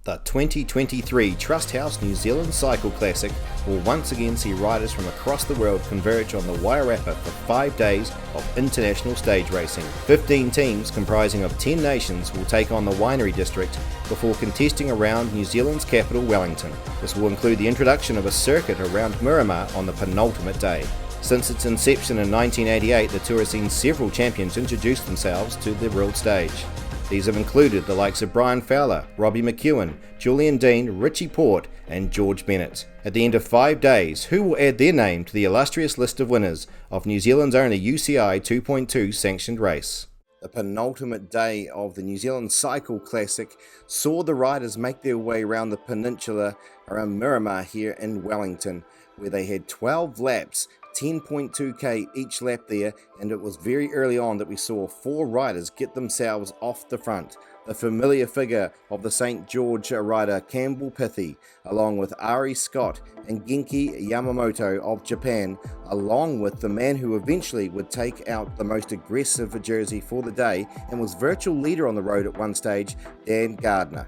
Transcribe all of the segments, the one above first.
The 2023 Trust House New Zealand Cycle Classic will once again see riders from across the world converge on the Wairarapa for 5 days of international stage racing. 15 teams comprising of 10 nations will take on the Winery District before contesting around New Zealand's capital Wellington. This will include the introduction of a circuit around Miramar on the penultimate day. Since its inception in 1988, the tour has seen several champions introduce themselves to the world stage. These have included the likes of Brian Fowler, Robbie McEwen, Julian Dean, Richie Port and George Bennett. At the end of 5 days, who will add their name to the illustrious list of winners of New Zealand's only UCI 2.2 sanctioned race? The penultimate day of the New Zealand Cycle Classic saw the riders make their way around the peninsula around Miramar here in Wellington, where they had 12 laps, 10.2k each lap there, and it was very early on that we saw 4 riders get themselves off the front. The familiar figure of the St. George rider Campbell Pithy, along with Ari Scott and Genki Yamamoto of Japan, along with the man who eventually would take out the most aggressive jersey for the day and was virtual leader on the road at one stage, Dan Gardner.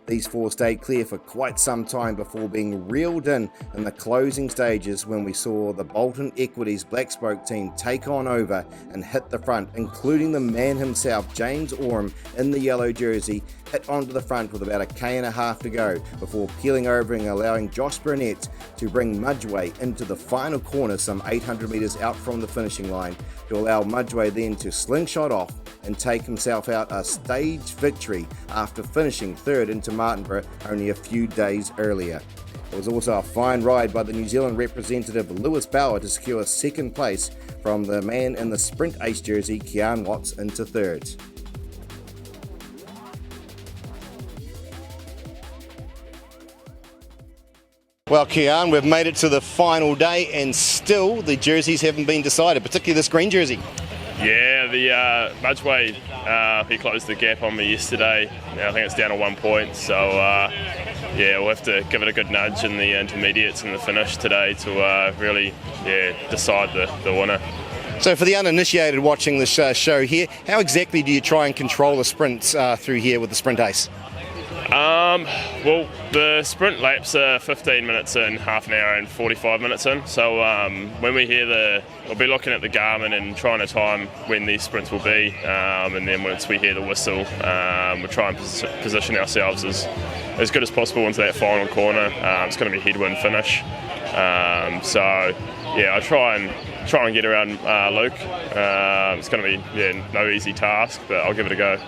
These 4 stayed clear for quite some time before being reeled in the closing stages when we saw the Bolton Equities Black Spoke team take on over and hit the front, including the man himself, James Oram, in the yellow jersey, hit onto the front with about 1.5 km to go before peeling over and allowing Josh Burnett to bring Mudgeway into the final corner some 800 metres out from the finishing line to allow Mudgeway then to slingshot off and take himself out a stage victory after finishing third into Martinborough only a few days earlier. It was also a fine ride by the New Zealand representative Lewis Bauer to secure second place from the man in the sprint ace jersey, Kian Watts, into third. Well, Kian, we've made it to the final day and still the jerseys haven't been decided, particularly this green jersey. Yeah, the Mudgeway, he closed the gap on me yesterday. Now I think it's down to 1 point, so yeah, we'll have to give it a good nudge in the intermediates and the finish today to really decide the winner. So for the uninitiated watching this show here, how exactly do you try and control the sprints through here with the sprint ace? Well, the sprint laps are 15 minutes in, half an hour and 45 minutes in. So when we hear we'll be looking at the Garmin and trying to time when these sprints will be. And then once we hear the whistle, we'll try and position ourselves as good as possible into that final corner. It's going to be a headwind finish. So yeah, I try and get around Luke. It's going to be no easy task, but I'll give it a go.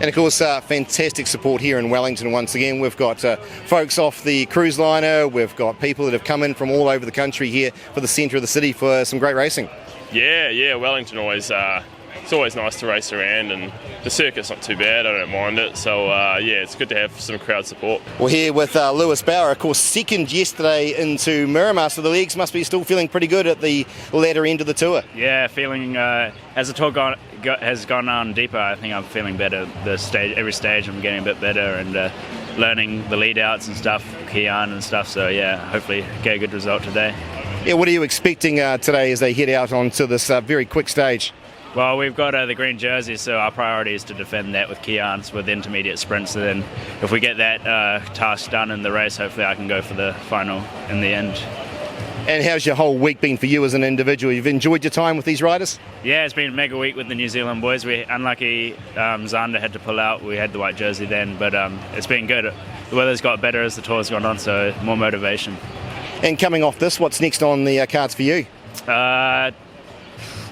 And of course, fantastic support here in Wellington once again. We've got folks off the cruise liner, we've got people that have come in from all over the country here for the centre of the city for some great racing. Yeah, Wellington always, it's always nice to race around, and the circuit's not too bad, I don't mind it. So yeah, it's good to have some crowd support. We're here with Lewis Bauer, of course, second yesterday into Miramar, so the legs must be still feeling pretty good at the latter end of the tour. Yeah, feeling, as the tour has gone on deeper, I think I'm feeling better. Every stage I'm getting a bit better and learning the lead outs and stuff, Kian and stuff, so yeah, hopefully get a good result today. Yeah, what are you expecting today as they head out onto this very quick stage? Well, we've got the green jersey, so our priority is to defend that with Kian's with intermediate sprints. And then if we get that task done in the race, hopefully I can go for the final in the end. And how's your whole week been for you as an individual? You've enjoyed your time with these riders? Yeah, it's been a mega week with the New Zealand boys. We're unlucky Zander had to pull out. We had the white jersey then, but it's been good. The weather's got better as the tour's gone on, so more motivation. And coming off this, what's next on the cards for you?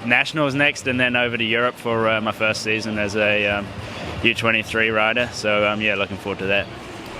Nationals next, and then over to Europe for my first season as a U23 rider. So yeah, looking forward to that.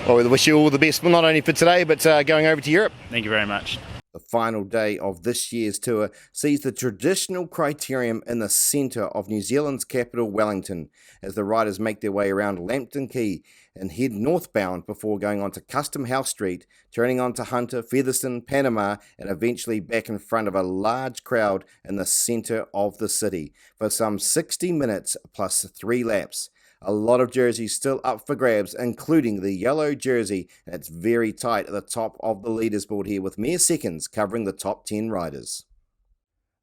Well, we wish you all the best, not only for today, but going over to Europe. Thank you very much. The final day of this year's tour sees the traditional criterium in the centre of New Zealand's capital, Wellington, as the riders make their way around Lambton Quay and head northbound before going on to Custom House Street, turning on to Hunter, Featherston, Panama, and eventually back in front of a large crowd in the centre of the city for some 60 minutes plus 3 laps. A lot of jerseys still up for grabs, including the yellow jersey, and it's very tight at the top of the leaderboard here with mere seconds covering the top 10 riders.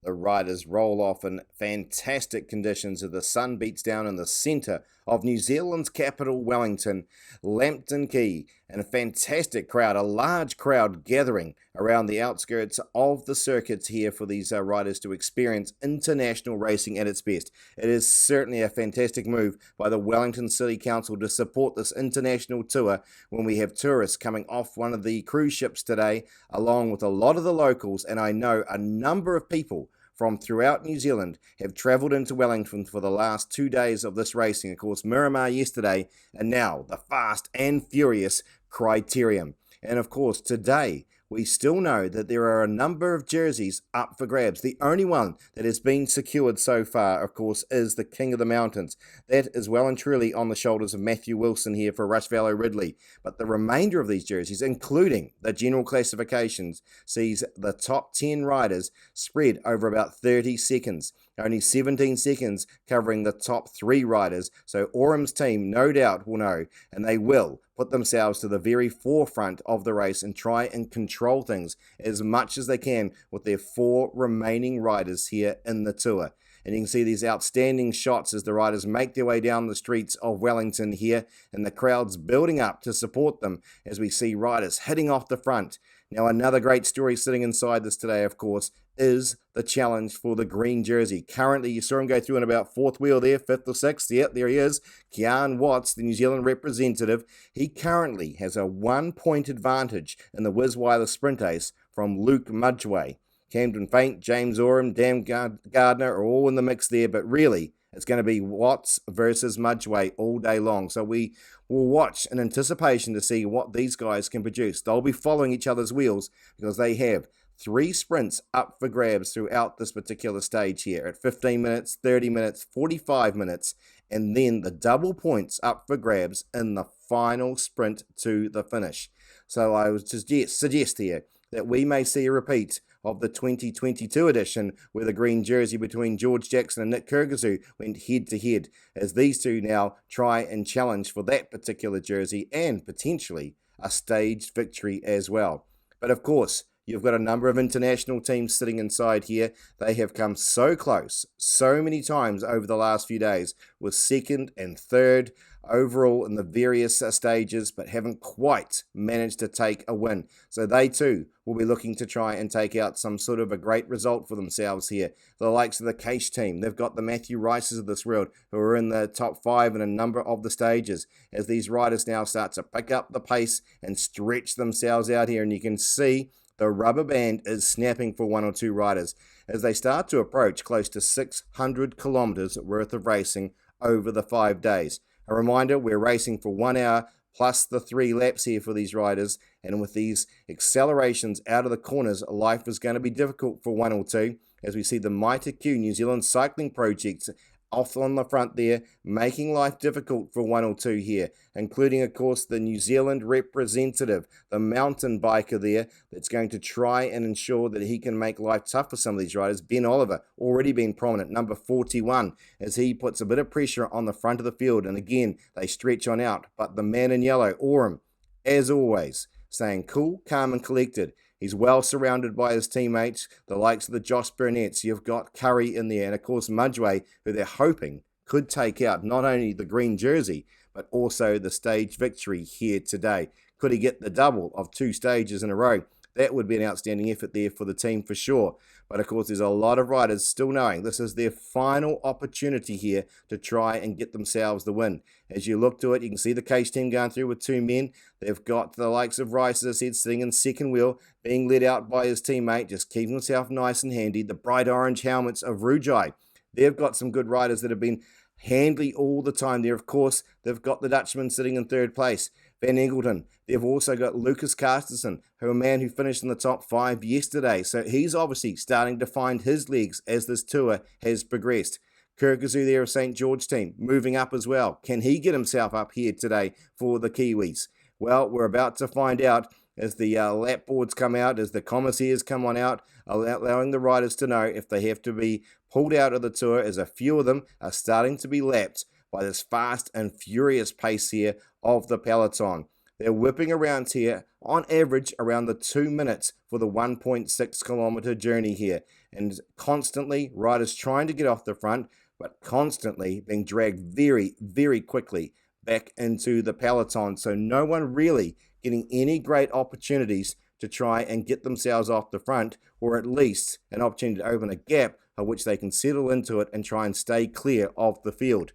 The riders roll off in fantastic conditions as the sun beats down in the centre of New Zealand's capital, Wellington, Lambton Quay, and a fantastic crowd, a large crowd gathering around the outskirts of the circuits here for these riders to experience international racing at its best. It is certainly a fantastic move by the Wellington City Council to support this international tour when we have tourists coming off one of the cruise ships today, along with a lot of the locals, and I know a number of people from throughout New Zealand have travelled into Wellington for the last 2 days of this racing. Of course, Miramar yesterday, and now the Fast and Furious Criterium. And of course, today, we still know that there are a number of jerseys up for grabs. The only one that has been secured so far, of course, is the King of the Mountains. That is well and truly on the shoulders of Matthew Wilson here for Rush Valo Ridley. But the remainder of these jerseys, including the general classifications, sees the top 10 riders spread over about 30 seconds. Only 17 seconds covering the top 3 riders. So Orum's team no doubt will know, and they will put themselves to the very forefront of the race and try and control things as much as they can with their 4 remaining riders here in the tour. And you can see these outstanding shots as the riders make their way down the streets of Wellington here, and the crowd's building up to support them as we see riders heading off the front. Now, another great story sitting inside this today, of course, is the challenge for the green jersey. Currently, you saw him go through in about 4th wheel there, 5th or 6th. Yep, there he is. Kian Watts, the New Zealand representative. He currently has a 1-point advantage in the Wisweiler Sprint Ace from Luke Mudgeway. Camden Faint, James Oram, Dan Gardner are all in the mix there, but really, it's going to be Watts versus Mudgeway all day long. So we will watch in anticipation to see what these guys can produce. They'll be following each other's wheels because they have 3 sprints up for grabs throughout this particular stage here at 15 minutes, 30 minutes, 45 minutes, and then the double points up for grabs in the final sprint to the finish. So I would suggest here that we may see a repeat of the 2022 edition where the green jersey between George Jackson and Nick Kyrgyzou went head-to-head, as these two now try and challenge for that particular jersey and potentially a staged victory as well. But of course, you've got a number of international teams sitting inside here. They have come so close, so many times over the last few days, with 2nd and 3rd overall in the various stages, but haven't quite managed to take a win. So they too will be looking to try and take out some sort of a great result for themselves here. The likes of the Case team, they've got the Matthew Rices of this world who are in the top 5 in a number of the stages, as these riders now start to pick up the pace and stretch themselves out here. And you can see the rubber band is snapping for 1 or 2 riders as they start to approach close to 600 kilometers worth of racing over the 5 days. A reminder, we're racing for 1 hour plus the 3 laps here for these riders, and with these accelerations out of the corners, life is going to be difficult for 1 or 2, as we see the Mitre Q New Zealand Cycling Projects off on the front there, making life difficult for 1 or 2 here, including, of course, the New Zealand representative, the mountain biker there, that's going to try and ensure that he can make life tough for some of these riders. Ben Oliver, already been prominent, number 41, as he puts a bit of pressure on the front of the field, and again, they stretch on out. But the man in yellow, Oram, as always, staying cool, calm and collected. He's well surrounded by his teammates, the likes of the Josh Burnett's. You've got Curry in there, and of course Mudgeway, who they're hoping could take out not only the green jersey, but also the stage victory here today. Could he get the double of 2 stages in a row? That would be an outstanding effort there for the team for sure. But of course, there's a lot of riders still knowing this is their final opportunity here to try and get themselves the win. As you look to it, you can see the Case team going through with 2 men. They've got the likes of Rice, as I said, sitting in 2nd wheel, being led out by his teammate, just keeping himself nice and handy. The bright orange helmets of Rujai. They've got some good riders that have been handy all the time there. Of course, they've got the Dutchman sitting in 3rd place, Van Eagleton. They've also got Lucas Carstensen, who a man who finished in the top 5 yesterday. So he's obviously starting to find his legs as this tour has progressed. Kyrgyzou there of St. George team, moving up as well. Can he get himself up here today for the Kiwis? Well, we're about to find out as the lap boards come out, as the commissaires come on out, allowing the riders to know if they have to be pulled out of the tour, as a few of them are starting to be lapped by this fast and furious pace here of the peloton. They're whipping around here, on average, around the 2 minutes for the 1.6 kilometer journey here. And constantly, riders trying to get off the front, but constantly being dragged very, very quickly back into the peloton. So no one really getting any great opportunities to try and get themselves off the front, or at least an opportunity to open a gap of which they can settle into it and try and stay clear of the field.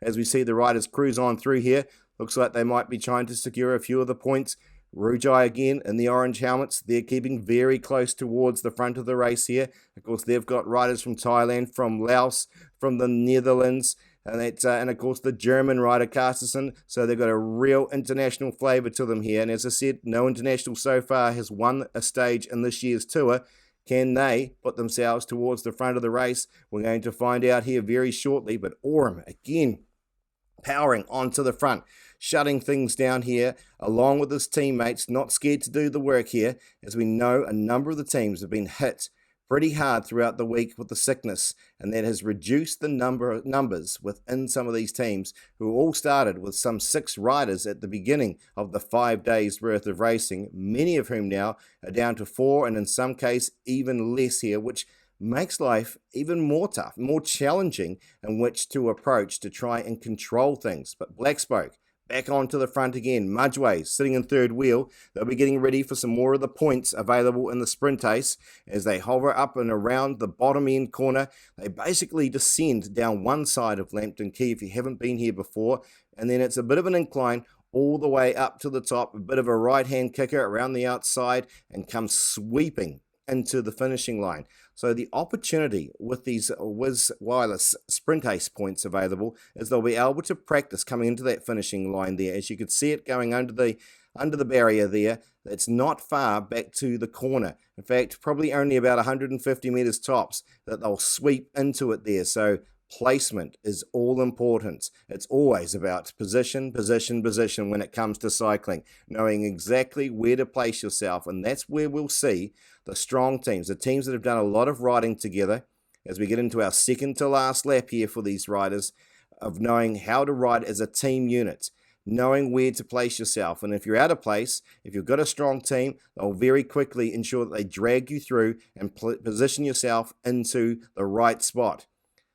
As we see the riders cruise on through here, looks like they might be trying to secure a few of the points. Rujai again in the orange helmets. They're keeping very close towards the front of the race here. Of course, they've got riders from Thailand, from Laos, from the Netherlands, and of course the German rider Carstensen. So they've got a real international flavour to them here. And as I said, no international so far has won a stage in this year's tour. Can they put themselves towards the front of the race? We're going to find out here very shortly. But Oram again powering onto the front, shutting things down here, along with his teammates, not scared to do the work here, as we know a number of the teams have been hit pretty hard throughout the week with the sickness, and that has reduced the numbers within some of these teams, who all started with some 6 riders at the beginning of the 5 days worth of racing, many of whom now are down to 4, and in some case even less here, which makes life even more tough, more challenging in which to approach to try and control things. But Black Spoke back onto the front again. Mudgeway sitting in third wheel. They'll be getting ready for some more of the points available in the sprint ace as they hover up and around the bottom end corner. They basically descend down one side of Lambton Quay if you haven't been here before, and then it's a bit of an incline all the way up to the top, a bit of a right-hand kicker around the outside, and come sweeping into the finishing line. So the opportunity with these Wiz Wireless Sprint Ace points available is they'll be able to practice coming into that finishing line there. As you could see it going under the barrier there, it's not far back to the corner. In fact, probably only about 150 meters tops that they'll sweep into it there. So placement is all important. It's always about position, position, position when it comes to cycling, knowing exactly where to place yourself. And that's where we'll see the strong teams, the teams that have done a lot of riding together, as we get into our second to last lap here for these riders, of knowing how to ride as a team unit, knowing where to place yourself. And if you're out of place, if you've got a strong team, they'll very quickly ensure that they drag you through and position yourself into the right spot.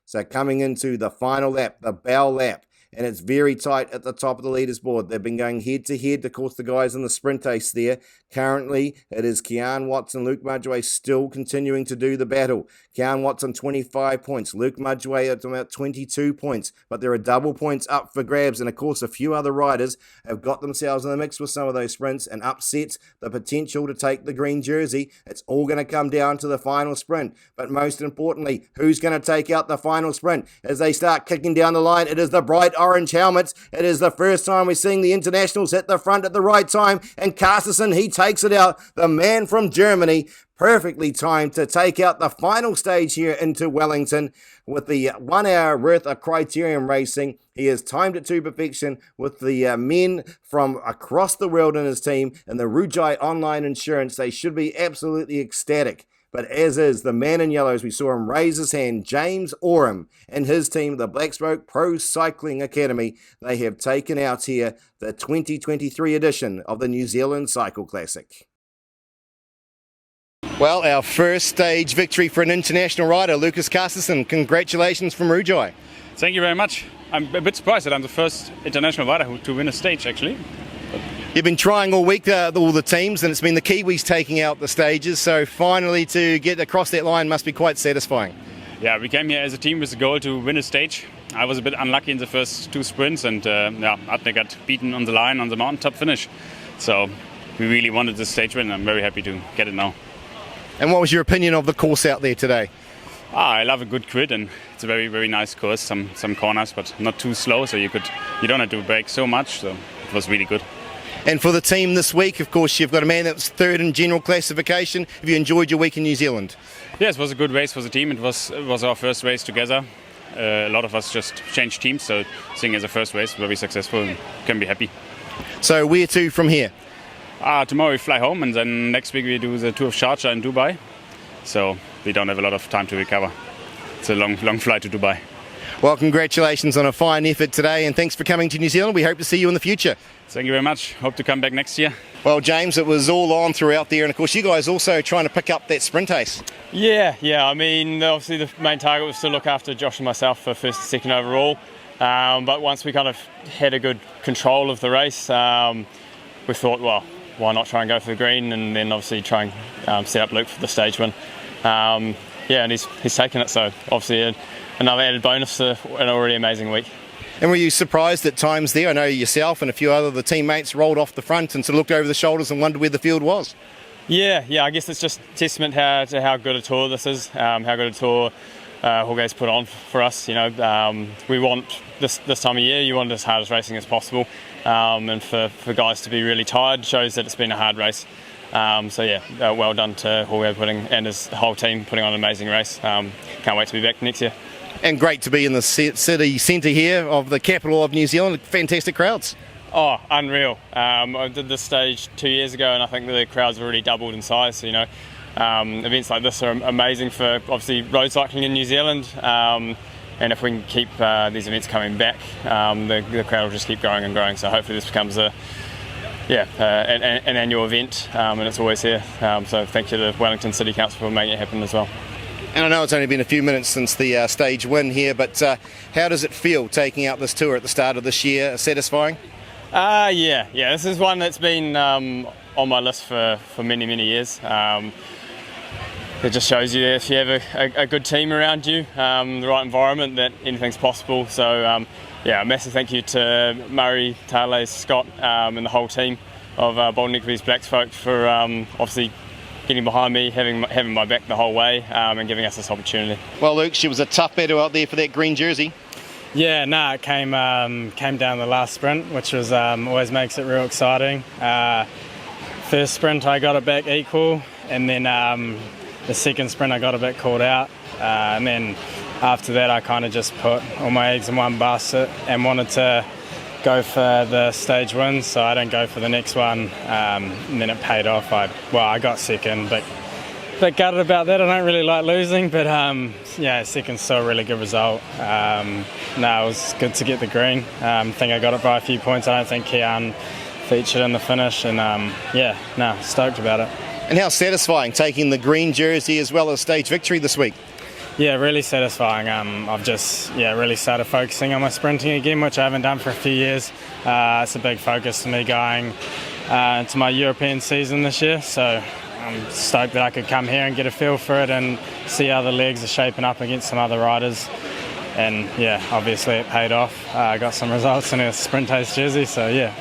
So coming into the final lap, the bow lap, and it's very tight at the top of the leaders board. They've been going head to head, of course, the guys in the sprint ace there. Currently, it is Kean Watson, Luke Mudgeway still continuing to do the battle. Kean Watson, 25 points. Luke Mudgeway at about 22 points. But there are double points up for grabs. And, of course, a few other riders have got themselves in the mix with some of those sprints and upset the potential to take the green jersey. It's all going to come down to the final sprint. But most importantly, who's going to take out the final sprint? As they start kicking down the line, it is the bright orange helmets. It is the first time we're seeing the internationals hit the front at the right time. And Carstensen, he takes it out. The man from Germany, perfectly timed to take out the final stage here into Wellington with the 1 hour worth of criterium racing. He has timed it to perfection with the men from across the world in his team and the Rujai Online Insurance. They should be absolutely ecstatic. But as is the man in yellow, as we saw him raise his hand, James Oram and his team, the Black Spoke Pro Cycling Academy, they have taken out here the 2023 edition of the New Zealand Cycle Classic. Well, our first stage victory for an international rider, Lucas Carstensen. Congratulations from Rujai. Thank you very much. I'm a bit surprised that I'm the first international rider to win a stage, actually. You've been trying all week, all the teams, and it's been the Kiwis taking out the stages, so finally to get across that line must be quite satisfying. Yeah, we came here as a team with the goal to win a stage. I was a bit unlucky in the first 2 sprints, and Adne got beaten on the line on the mountaintop finish. So we really wanted this stage win, and I'm very happy to get it now. And what was your opinion of the course out there today? I love a good grid, and it's a very, very nice course. Some corners, but not too slow, so you don't have to brake so much. So it was really good. And for the team this week, of course, you've got a man that was 3rd in general classification. Have you enjoyed your week in New Zealand? Yes, it was a good race for the team. It was our first race together. A lot of us just changed teams, so seeing as a first race, very successful, and can be happy. So where to from here? Tomorrow we fly home, and then next week we do the Tour of Sharjah in Dubai. So we don't have a lot of time to recover. It's a long flight to Dubai. Well, congratulations on a fine effort today, and thanks for coming to New Zealand. We hope to see you in the future. Thank you very much. Hope to come back next year. Well, James, it was all on throughout there, and of course you guys also trying to pick up that sprint ace. Yeah. I mean, obviously the main target was to look after Josh and myself for first and second overall. But once we kind of had a good control of the race, we thought, well, why not try and go for the green, and then obviously try and set up Luke for the stage win. And he's taken it, so obviously another added bonus to an already amazing week. And were you surprised at times there? I know yourself and a few other of the teammates rolled off the front and sort of looked over the shoulders and wondered where the field was. Yeah, I guess it's just testament to how good a tour this is, how good a tour Jorge's put on for us. You know, we want this time of year, you want as hard as racing as possible, and for guys to be really tired shows that it's been a hard race. Well done to Jorge and his whole team putting on an amazing race. Can't wait to be back next year. And great to be in the city centre here of the capital of New Zealand. Fantastic crowds. Oh, unreal. I did this stage 2 years ago, and I think the crowds have already doubled in size. So, you know, events like this are amazing for obviously road cycling in New Zealand. And if we can keep these events coming back, the crowd will just keep growing and growing. So hopefully this becomes an annual event, and it's always here. So thank you to the Wellington City Council for making it happen as well. And I know it's only been a few minutes since the stage win here, but how does it feel taking out this tour at the start of this year? Satisfying? Yeah. This is one that's been on my list for many years. It just shows you that if you have a good team around you, the right environment, that anything's possible. So a massive thank you to Murray, Tale, Scott, and the whole team of Bolden Equities Blacks folk for obviously getting behind me, having my back the whole way, and giving us this opportunity. Well, Luke, she was a tough battle out there for that green jersey. Yeah, it came down the last sprint, which was always makes it real exciting. First sprint I got it back equal, and then the second sprint I got a bit caught out, and then after that I kind of just put all my eggs in one basket and wanted to go for the stage win, so I didn't go for the next one, and then it paid off. I got second, but gutted about that. I don't really like losing, but second's still a really good result. It was good to get the green. I think I got it by a few points. I don't think Kian featured in the finish, and stoked about it. And how satisfying taking the green jersey as well as stage victory this week? Yeah, really satisfying. I've just really started focusing on my sprinting again, which I haven't done for a few years. It's a big focus for me going into my European season this year, so I'm stoked that I could come here and get a feel for it and see how the legs are shaping up against some other riders. And obviously it paid off. I got some results in a sprint taste jersey, so yeah.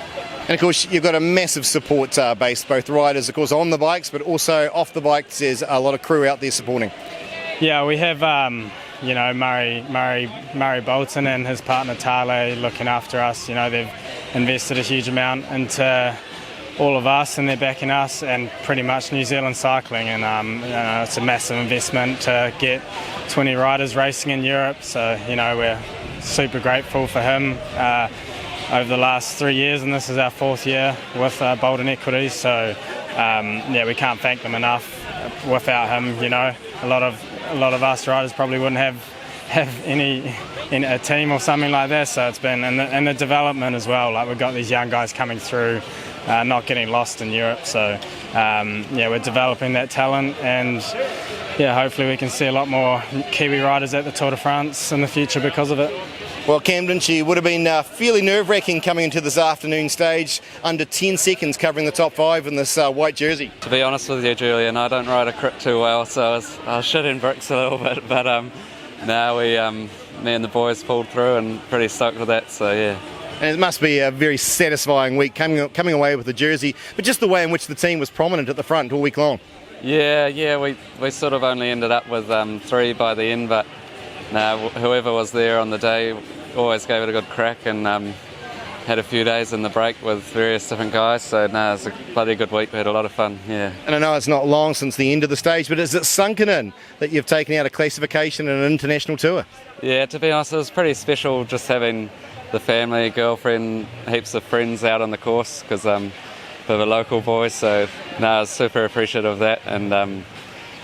And of course you've got a massive support base, both riders of course on the bikes, but also off the bikes. There's a lot of crew out there supporting. Yeah, we have Murray Bolton and his partner Tale looking after us. You know, they've invested a huge amount into all of us, and they're backing us and pretty much New Zealand cycling. And it's a massive investment to get 20 riders racing in Europe. So we're super grateful for him over the last 3 years, and this is our 4th year with Bolden Equities. So we can't thank them enough. Without him, a lot of us riders probably wouldn't have any in a team or something like that. So it's been and the development as well. Like, we've got these young guys coming through, not getting lost in Europe. So we're developing that talent, and hopefully we can see a lot more Kiwi riders at the Tour de France in the future because of it. Well, Camden, she would have been fairly nerve-wracking coming into this afternoon stage, under 10 seconds covering the top 5 in this white jersey. To be honest with you, Julian, I don't ride a crit too well, so I was shitting bricks a little bit, but now me and the boys pulled through and pretty stoked with that, so yeah. And it must be a very satisfying week coming away with the jersey, but just the way in which the team was prominent at the front all week long. Yeah, we sort of only ended up with 3 by the end, but whoever was there on the day always gave it a good crack, and had a few days in the break with various different guys, so it was a bloody good week. We had a lot of fun, yeah. And I know it's not long since the end of the stage, but is it sunken in that you've taken out a classification and an international tour? Yeah, to be honest, it was pretty special just having the family, girlfriend, heaps of friends out on the course, because we're local boys, so I was super appreciative of that, and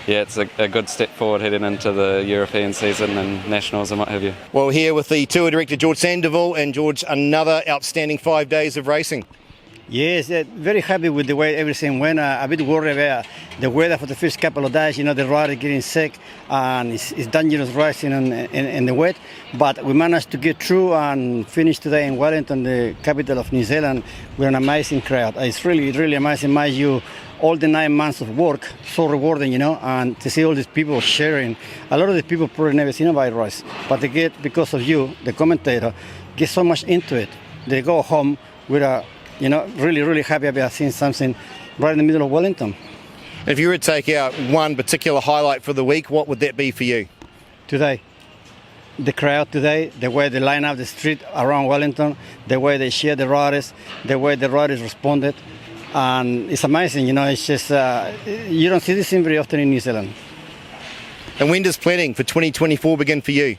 yeah, it's a good step forward heading into the European season and nationals and what have you. Well, here with the tour director George Sandoval, and George, another outstanding 5 days of racing. Yes, very happy with the way everything went. A bit worried about the weather for the first couple of days. You know, the rider getting sick, and it's dangerous racing in the wet. But we managed to get through and finish today in Wellington, the capital of New Zealand, with an amazing crowd. It's really, really amazing. Mind you, all the 9 months of work, so rewarding, you know, and to see all these people sharing. A lot of the people probably never seen a bike race, but they get, because of you, the commentator, get so much into it. They go home with a, you know, really, really happy about seeing something right in the middle of Wellington. If you were to take out one particular highlight for the week, what would that be for you? Today, the crowd today, the way they line up the street around Wellington, the way they share the riders, the way the riders responded. And it's amazing, you know, it's just, you don't see this thing very often in New Zealand. And when does planning for 2024 begin for you?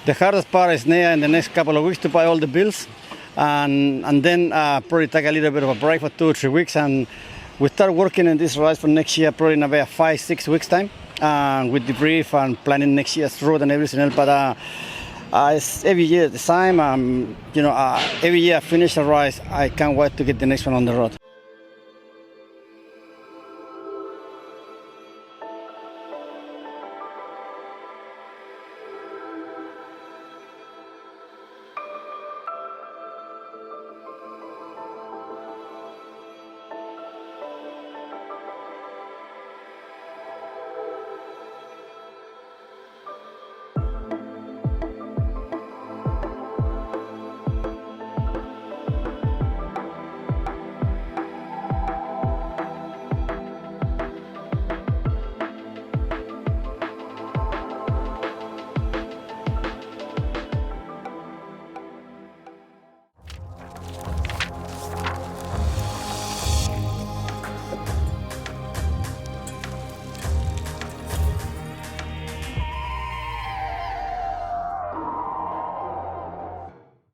The hardest part is now in the next couple of weeks to pay all the bills. And then probably take a little bit of a break for 2 or 3 weeks, and we start working on this race for next year, probably in about 5-6 weeks time, with the brief and planning next year's road and everything else. But it's every year the same. You know, every year I finish a race, I can't wait to get the next one on the road.